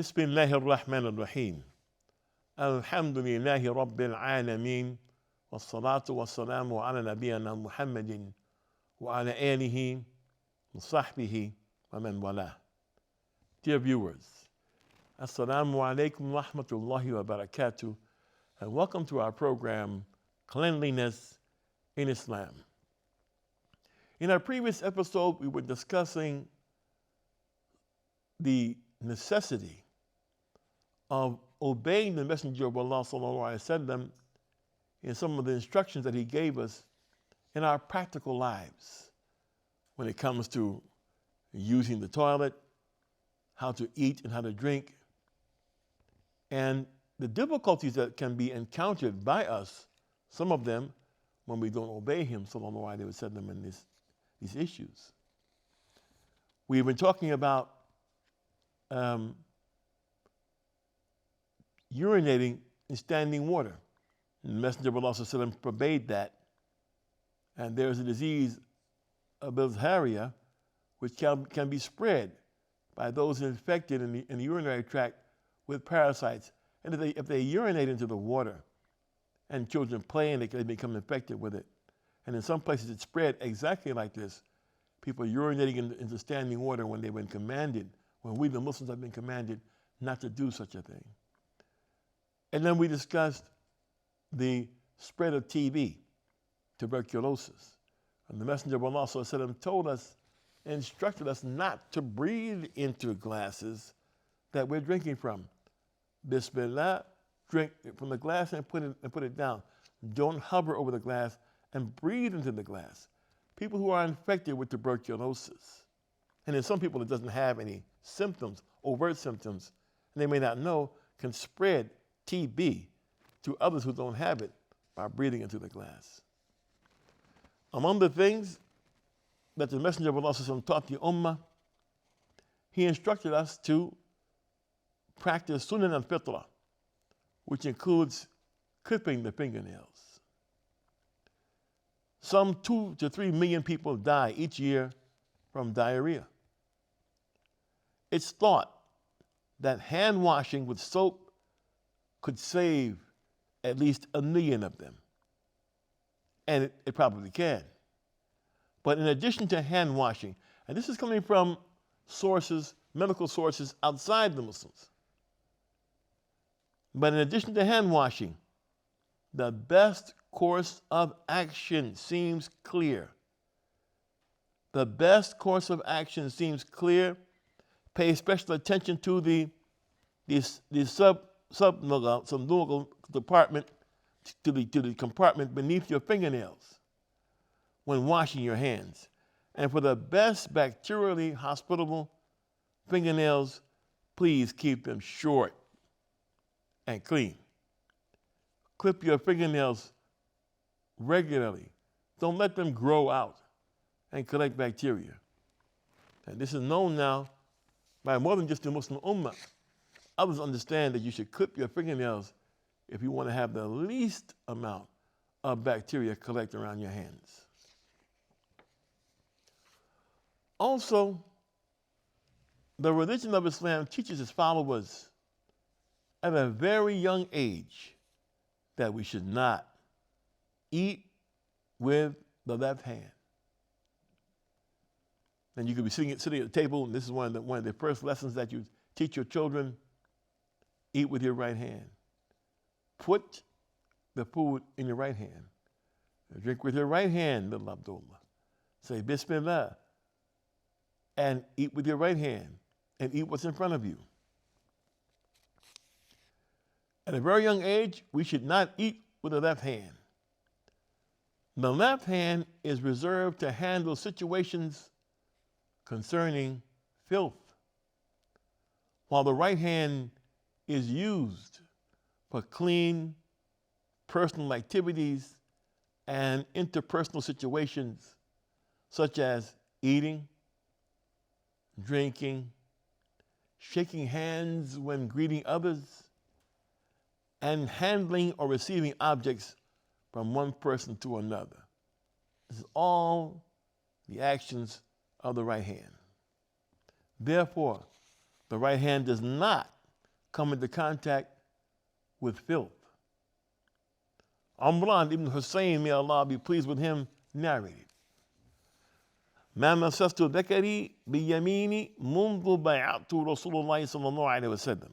بسم الله الرحمن الرحيم الحمد لله رب العالمين والصلاة والسلام على نبينا محمد وعلى آله وصحبه ومن والاه. Dear viewers, Assalamu alaikum wa rahmatullahi wa barakatuh, and welcome to our program, Cleanliness in Islam. In our previous episode, we were discussing the necessity of obeying the Messenger of Allah sallallahu alaihi wasallam in some of the instructions that he gave us in our practical lives when it comes to using the toilet, how to eat and how to drink, and the difficulties that can be encountered by us, some of them, when we don't obey him sallallahu alaihi wasallam in these issues. We've been talking about urinating in standing water. And the Messenger of Allah sallallahu alaihi wasallam forbade that. And there's a disease, bilharzia, which can be spread by those infected in the urinary tract with parasites. And if they urinate into the water and children play and they become infected with it. And in some places it's spread exactly like this. People urinating into standing water when they've been commanded, when we the Muslims have been commanded not to do such a thing. And then we discussed the spread of TB, tuberculosis. And the Messenger of Allah sallallahu alaihi wasallam told us, instructed us not to breathe into glasses that we're drinking from. Bismillah, drink from the glass and put it down. Don't hover over the glass and breathe into the glass. People who are infected with tuberculosis, and in some people it doesn't have any symptoms, overt symptoms, and they may not know, can spread TB to others who don't have it by breathing into the glass. Among the things that the Messenger of Allah taught the Ummah, he instructed us to practice Sunan al-Fitra, which includes clipping the fingernails. Some 2 to 3 million people die each year from diarrhea. It's thought that hand washing with soap could save at least 1 million of them. And it probably can. But in addition to hand washing, and this is coming from sources, medical sources outside the Muslims, but in addition to hand washing, the best course of action seems clear. The best course of action seems clear. Pay special attention to the sublingual department, to the compartment beneath your fingernails when washing your hands. And for the best bacterially hospitable fingernails, please keep them short and clean. Clip your fingernails regularly. Don't let them grow out and collect bacteria. And this is known now by more than just the Muslim Ummah. Others understand that you should clip your fingernails if you want to have the least amount of bacteria collect around your hands. Also, the religion of Islam teaches its followers at a very young age that we should not eat with the left hand. And you could be sitting at the table, and this is one of the first lessons that you teach your children. Eat with your right hand. Put the food in your right hand. Drink with your right hand, little Abdullah. Say Bismillah. And eat with your right hand. And eat what's in front of you. At a very young age, we should not eat with the left hand. The left hand is reserved to handle situations concerning filth, while the right hand is used for clean personal activities and interpersonal situations such as eating, drinking, shaking hands when greeting others, and handling or receiving objects from one person to another. This is all the actions of the right hand. Therefore, the right hand does not come into contact with filth. Imran ibn Hussein, may Allah be pleased with him, narrated, ما مسست ذكري بيميني منذ بايعت رسول الله صلى الله عليه وسلم.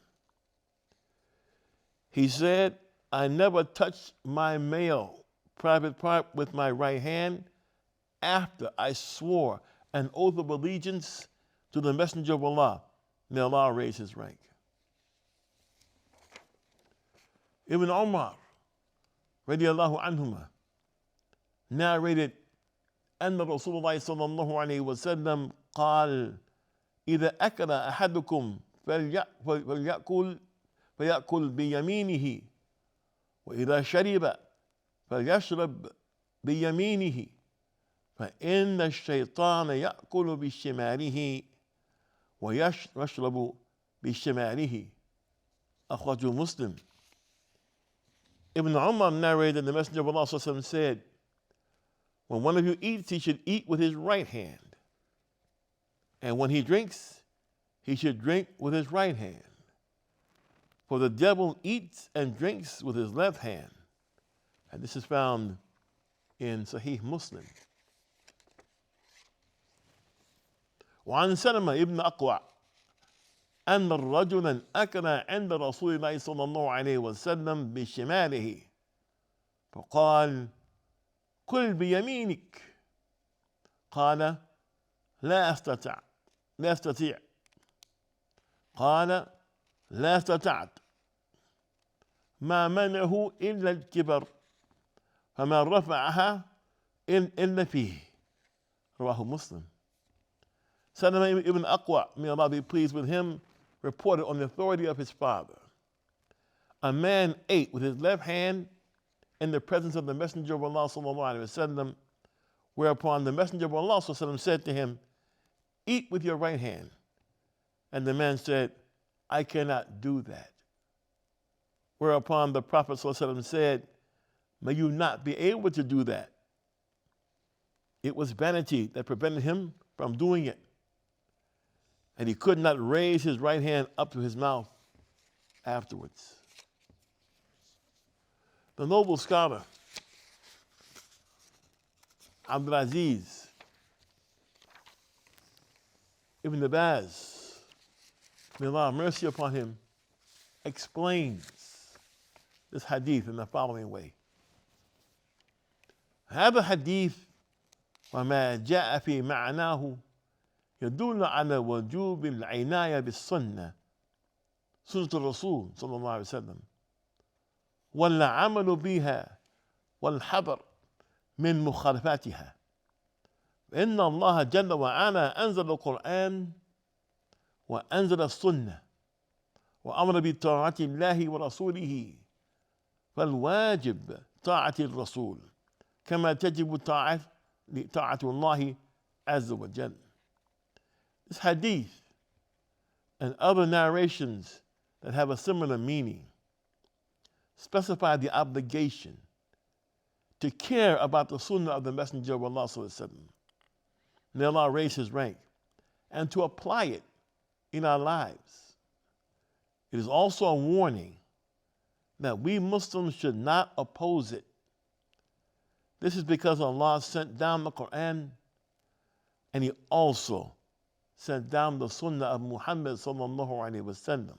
He said, I never touched my male private part with my right hand after I swore an oath of allegiance to the Messenger of Allah. May Allah raise his rank. Ibn Umar, radiallahu anhuma, narrated أن رسول الله صلى الله عليه وسلم قال إذا أكل أحدكم فليأكل بيمينه وإذا شرب فليشرب بيمينه فإن الشيطان يأكل بشماله ويشرب بشماله. أخرجه Muslim. Ibn Umar narrated the Messenger of Allah said, when one of you eats, he should eat with his right hand. And when he drinks, he should drink with his right hand. For the devil eats and drinks with his left hand. And this is found in Sahih Muslim. وعن سلمة ابن أقوع أن رجلا أكل عند رسول الله صلى الله عليه وسلم بشماله فقال كل بيمينك. قال لا أستطيع. قال لا استطعت. ما منعه إلا الكبر فما رفعها إلا فيه. رواه Muslim. Salama ibn Aqwa, may Allah be pleased with him, reported on the authority of his father, a man ate with his left hand in the presence of the Messenger of Allah sallallahu alaihi wasallam, whereupon the Messenger of Allah sallallahu alaihi wasallam said to him, eat with your right hand. And the man said, I cannot do that. Whereupon the Prophet sallallahu alaihi wasallam said, may you not be able to do that. It was vanity that prevented him from doing it. And he could not raise his right hand up to his mouth afterwards. The noble scholar, Abdul Aziz Ibn Baz, may Allah have mercy upon him, explains this hadith in the following way. هذا حديث وما جاء في معناه يدل على وجوب العناية بالسنة سنة الرسول صلى الله عليه وسلم والعمل بها والحذر من مخالفاتها. إن الله جل وعلا أنزل القرآن وأنزل السنة وأمر بطاعة الله ورسوله، فالواجب طاعة الرسول كما تجب طاعة الله عز وجل. This hadith and other narrations that have a similar meaning specify the obligation to care about the sunnah of the Messenger of Allah sallallahu alaihi wasallam. May Allah raise his rank, and to apply it in our lives. It is also a warning that we Muslims should not oppose it. This is because Allah sent down the Quran, and he also sent down the sunnah of Muhammad sallallahu alaihi wasallam.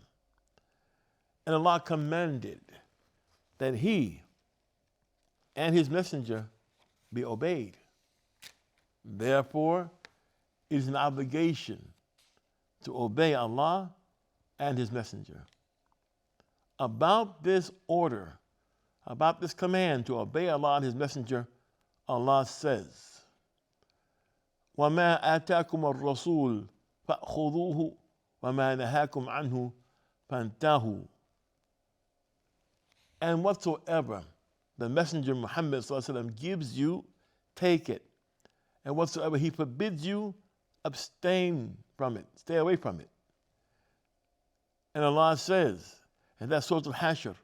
And Allah commanded that he and his messenger be obeyed. Therefore, it is an obligation to obey Allah and his messenger. About this order, about this command to obey Allah and his messenger, Allah says, وَمَا آتَاكُمُ الرَّسُولُ فَأْخُذُوهُ وَمَا نَهَاكُمْ عَنْهُ فَانْتَهُوا. And whatsoever the Messenger Muhammad sallallahu alaihi wasallam gives you, take it. And whatsoever he forbids you, abstain from it, stay away from it. And Allah says, and that's Surah Al-Hashr,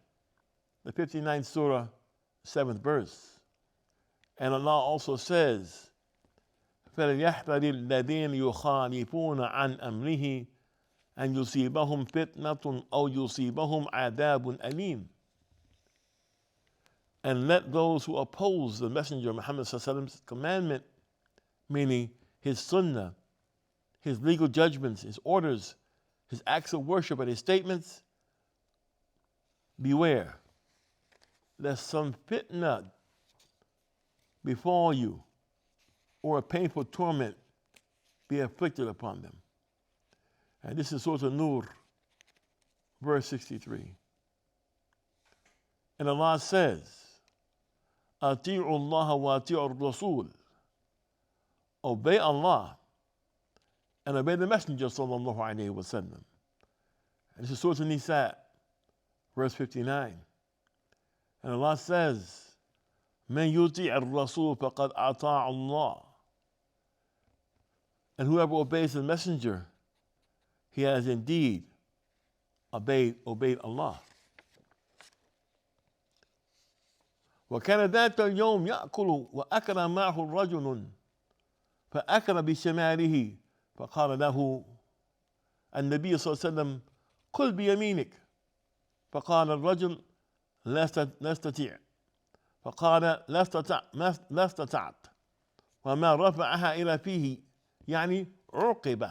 the 59th surah, 7th verse. And Allah also says, فَلْيَحْذَرِ الَّذِينَ يُخَالِفُونَ عَنْ أَمْرِهِ أن يصيبهم فتنة أو يصيبهم عذاب أليم. And let those who oppose the Messenger Muhammad Sallallahu commandment, meaning his sunnah, his legal judgments, his orders, his acts of worship, and his statements, beware lest some fitna befall you or a painful torment be afflicted upon them. And this is Surah An-Nur, verse 63. And Allah says, أطيعوا الله وأطيعوا الرسول. Obey Allah and obey the Messenger sallallahu alayhi wa sallam. And this is Surah An-Nisa, verse 59. And Allah says, من يطيع الرسول فقد أطاع الله. And whoever obeys the Messenger, he has indeed obeyed Allah. وكان ذات اليوم يأكل وأكل معه رجل فأكل بشماله فقال له النبي صلى الله عليه وسلم كل بيمينك فقال الرجل لا استطيع فقال لا استطعت وما رفعها إلى فيه يعني عوقب.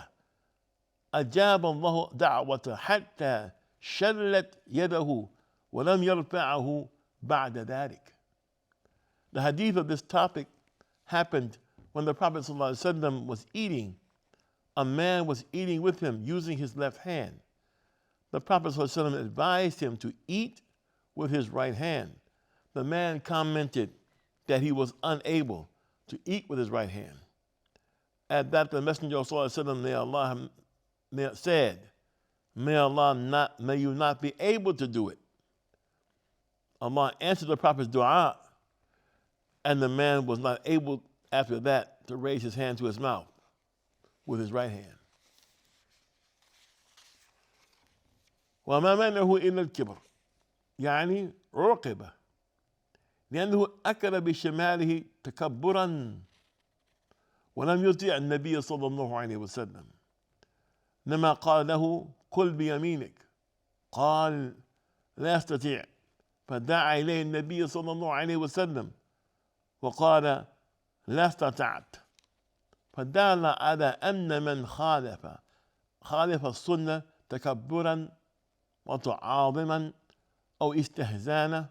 أجاب الله دعوته حتى شلت يده ولم يرفعه بعد ذلك. The hadith of this topic happened when the Prophet ﷺ was eating. A man was eating with him using his left hand. The Prophet ﷺ advised him to eat with his right hand. The man commented that he was unable to eat with his right hand. At that, the Messenger of Allah said, may you not be able to do it. Allah answered the Prophet's dua, and the man was not able after that to raise his hand to his mouth with his right hand. وما منعه إلا الكبر يعني عوقب لأنه أكل بشماله تكبرا ولم يطيع النبي صلى الله عليه وسلم. لما قال له كل بيمينك قال لا أستطيع فدعا إليه النبي صلى الله عليه وسلم وقال لا استطعت. فدل على أن من خالف السنة تكبرا وتعاظما أو استهزاء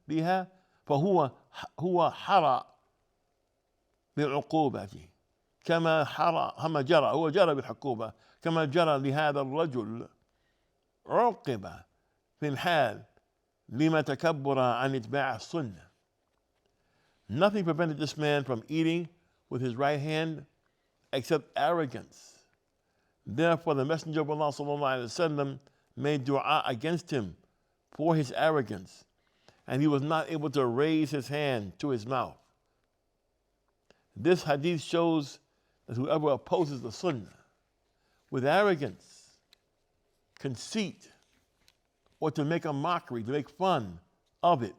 بها فهو حرى بالعقوبة كما جرى بالعقوبة كما جرى لهذا الرجل عوقب في الحال لما تكبر عن اتباع السنة. Nothing prevented this man from eating with his right hand except arrogance. Therefore, the Messenger of Allah ﷺ made dua against him for his arrogance, and he was not able to raise his hand to his mouth. This hadith shows that whoever opposes the sunnah with arrogance, conceit, or to make a mockery, to make fun of it,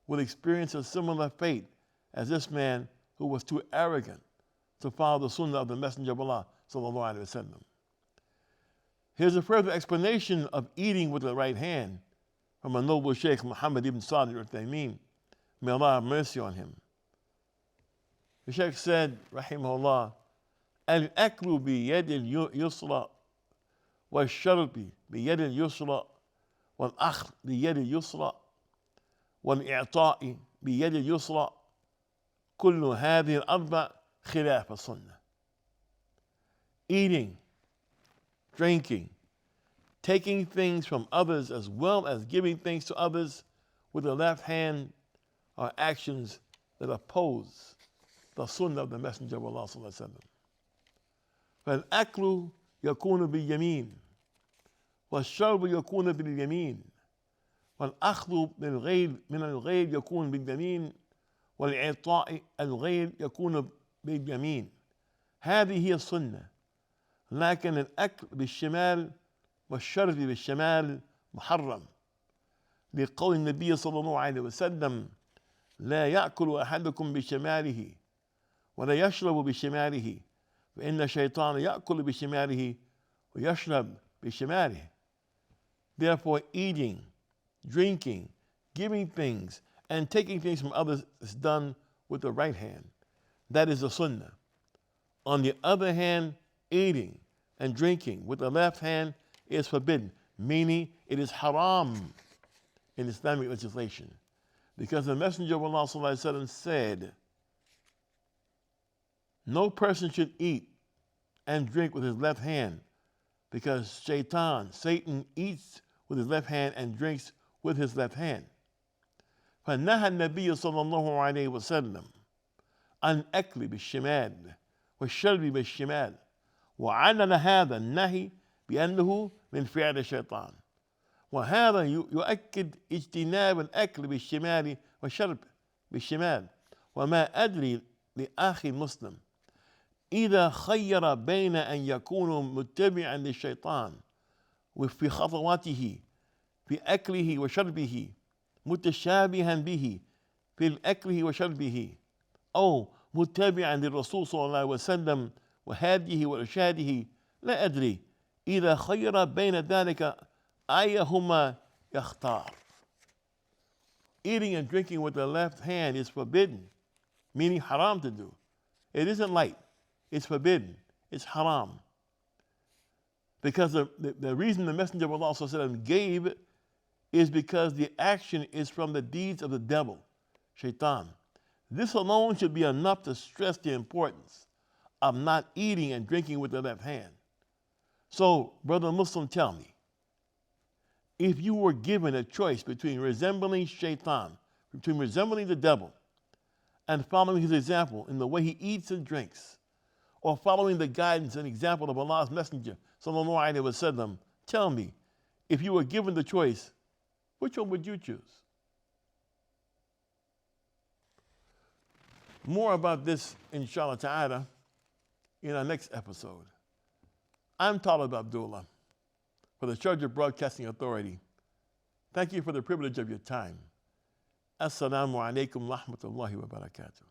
will experience a similar fate as this man who was too arrogant to follow the sunnah of the Messenger of Allah sallallahu alaihi wasallam. Here's a further explanation of eating with the right hand from a noble Sheikh Muhammad ibn Salih al-Uthaymeen. May Allah have mercy on him. The Sheikh said, rahimahullah, al-aklu biyad al-yusra wal-sharbi biyad al-yusra wal-akhl biyad al-yusra wal-i'ta'i biyad al-yusra كل هذه الأربع خلاف السنة. Eating, drinking, taking things from others as well as giving things to others with the left hand are actions that oppose the sunnah of the Messenger of Allah صلى الله عليه وسلم. فالأكل يكون باليمين والشرب يكون باليمين والأخذ من الغير يكون باليمين والإعطاء الغير يكون باليمين. هذه هي السنة. لكن الأكل بالشمال والشرب بالشمال محرم لقول النبي صلى الله عليه وسلم لا يأكل أحدكم بشماله ولا يشرب بشماله فإن الشيطان يأكل بشماله وَيَشْرَبْ بِشِمَالِهِ. Therefore, eating, drinking, giving things, and taking things from others is done with the right hand. That is the sunnah. On the other hand, eating and drinking with the left hand is forbidden, meaning it is haram in Islamic legislation. Because the Messenger of Allah ﷺ said, no person should eat and drink with his left hand, because Satan eats with his left hand and drinks with his left hand. فنهى النبي صلى الله عليه وسلم عن أكل بالشمال والشرب بالشمال وعلل هذا النهي بأنه من فعل الشيطان. وهذا يؤكد اجتناب الأكل بالشمال والشرب بالشمال. وما أدري لأخي المسلم إذا خير بين أن يكون متبعا للشيطان وفي خطواته في أكله وشربه متشابها به في أكله وشربه أو متبعا للرسول صلى الله عليه وسلم وهديه وإرشاده، لا أدري إذا خير بين ذلك أيهما يختار. Eating and drinking with the left hand is forbidden, meaning haram to do. It isn't light, it's forbidden, it's haram. Because the reason the Messenger of Allah ﷺ gave is because the action is from the deeds of the devil, shaitan. This alone should be enough to stress the importance of not eating and drinking with the left hand. So, brother Muslim, tell me, if you were given a choice between resembling shaitan, between resembling the devil, and following his example in the way he eats and drinks, or following the guidance and example of Allah's Messenger, sallallahu alaihi wasallam, tell me, if you were given the choice, which one would you choose? More about this, inshallah ta'ala, in our next episode. I'm Talib Abdullah for the Sharjah Broadcasting Authority. Thank you for the privilege of your time. Assalamu alaikum wa rahmatullahi wa barakatuh.